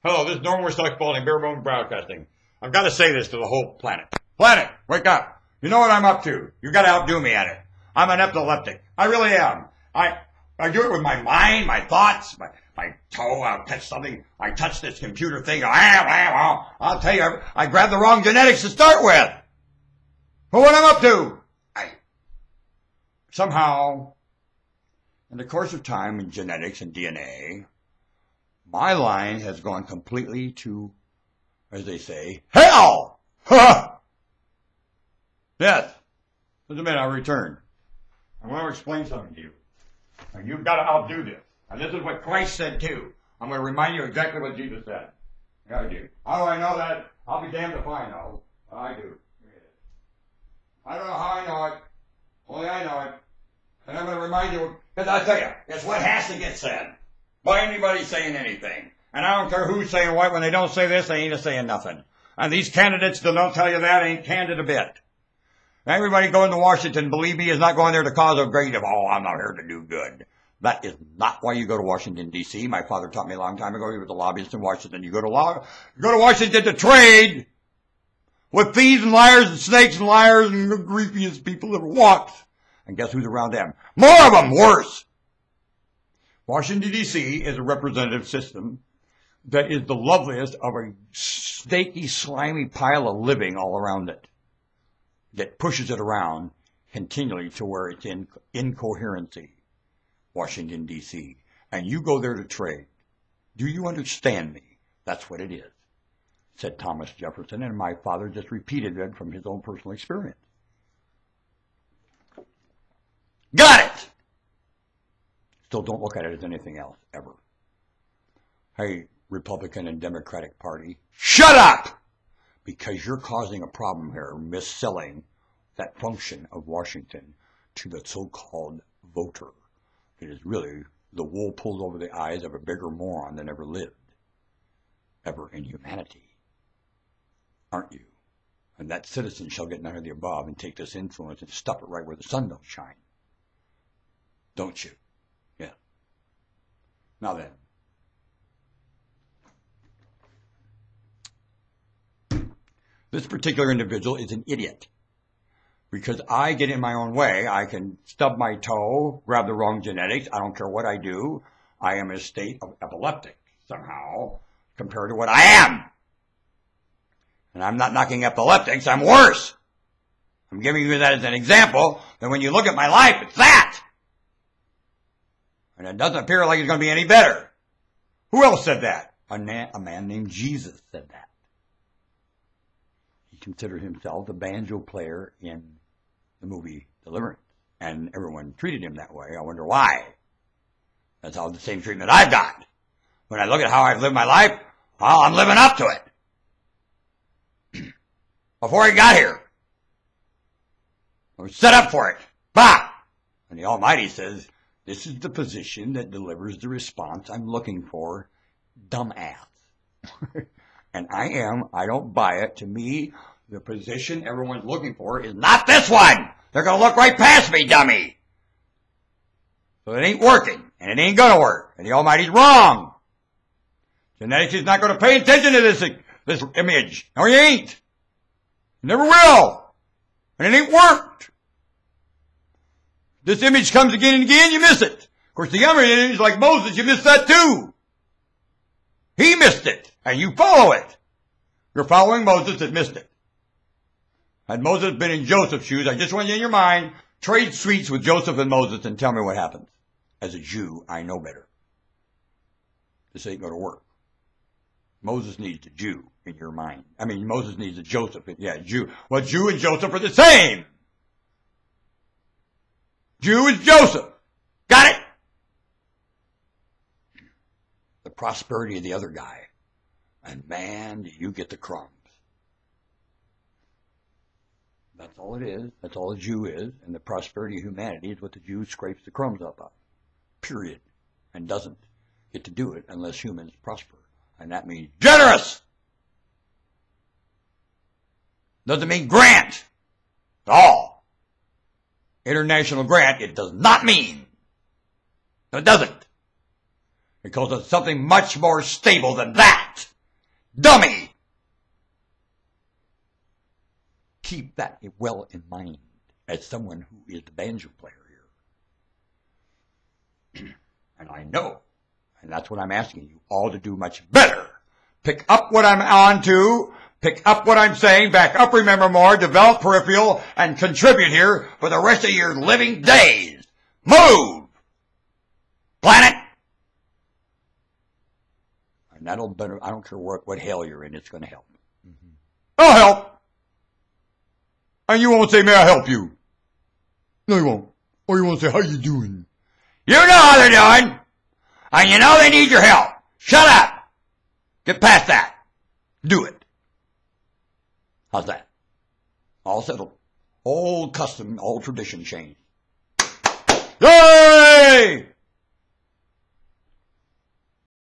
Hello, this is Norman We're Spalding, Bare Bones Broadcasting. I've got to say this to the whole planet. Planet, wake up. You know what I'm up to. You've got to outdo me at it. I'm an epileptic. I really am. I do it with my mind, my thoughts, my toe. I'll touch something. I touch this computer thing. I'll tell you, I grabbed the wrong genetics to start with. But what I'm up to, somehow, in the course of time in genetics and DNA, my line has gone completely to, as they say, hell! Ha! Yes. Just a minute, I'll return. I want to explain something to you. And you've got to outdo this. And this is what Christ said too. I'm going to remind you exactly what Jesus said. Yeah, I do. How do I know that? I'll be damned if I know. But I do. I don't know how I know it. Only I know it. And I'm going to remind you, because I tell you, it's what has to get said. By anybody saying anything. And I don't care who's saying what. When they don't say this, they ain't saying nothing. And these candidates that don't tell you that ain't candid a bit. Everybody going to Washington, believe me, is not going there to cause a great I'm not here to do good. That is not why you go to Washington, D.C. My father taught me a long time ago. He was a lobbyist in Washington. You go to Washington to trade with thieves and liars and snakes and liars and the creepiest people that ever walked. And guess who's around them? More of them, worse. Washington, D.C. is a representative system that is the loveliest of a snaky, slimy pile of living all around it that pushes it around continually to where it's in incoherency. Washington, D.C. And you go there to trade. Do you understand me? That's what it is, said Thomas Jefferson, and my father just repeated it from his own personal experience. Got it! Still don't look at it as anything else, ever. Hey, Republican and Democratic Party, shut up! Because you're causing a problem here, mis-selling that function of Washington to the so-called voter. It is really the wool pulled over the eyes of a bigger moron than ever lived, ever in humanity. Aren't you? And that citizen shall get none of the above and take this influence and stuff it right where the sun don't shine. Don't you? Yeah. Now then. This particular individual is an idiot. Because I get in my own way. I can stub my toe, grab the wrong genetics. I don't care what I do. I am in a state of epileptic somehow compared to what I am. And I'm not knocking epileptics. I'm worse. I'm giving you that as an example that when you look at my life, it's that. And it doesn't appear like it's going to be any better. Who else said that? A man named Jesus said that. He considered himself the banjo player in the movie Deliverance. And everyone treated him that way. I wonder why. That's all the same treatment I've got. When I look at how I've lived my life, well, I'm living up to it. Before I got here, I was set up for it. Bah! And the Almighty says, this is the position that delivers the response I'm looking for, dumbass. And I don't buy it. To me, the position everyone's looking for is not this one. They're going to look right past me, dummy. So it ain't working, and it ain't going to work. And the Almighty's wrong. Genetics is not going to pay attention to this image. No, you ain't. You never will. And it ain't worked. This image comes again and again, you miss it. Of course, the other image, like Moses, you missed that too. He missed it, and you follow it. You're following Moses that missed it. Had Moses been in Joseph's shoes, I just want you in your mind, trade sweets with Joseph and Moses and tell me what happens. As a Jew, I know better. This ain't going to work. Moses needs a Jew in your mind. I mean, Moses needs a Joseph. Yeah, Jew. Well, Jew and Joseph are the same. Jew is Joseph. Got it? The prosperity of the other guy. And man, do you get the crumbs. That's all it is. That's all a Jew is. And the prosperity of humanity is what the Jew scrapes the crumbs up of. Period. And doesn't get to do it unless humans prosper. And that means generous. Doesn't mean grant. At all. International grant, it does not mean. No, it doesn't. Because it's something much more stable than that. dummy. Keep that well in mind as someone who is the banjo player here. And I know, and that's what I'm asking you all to do much better. Pick up what I'm on to, pick up what I'm saying, back up, remember more, develop peripheral, and contribute here for the rest of your living days. Move! Planet! And that'll better, I don't care what hell you're in, it's going to help. I'll help! And you won't say, may I help you? No, you won't. Or you won't say, how you doing? You know how they're doing! And you know they need your help. Shut up! Get past that. Do it. How's that? All settled. All custom, all tradition changed. Yay!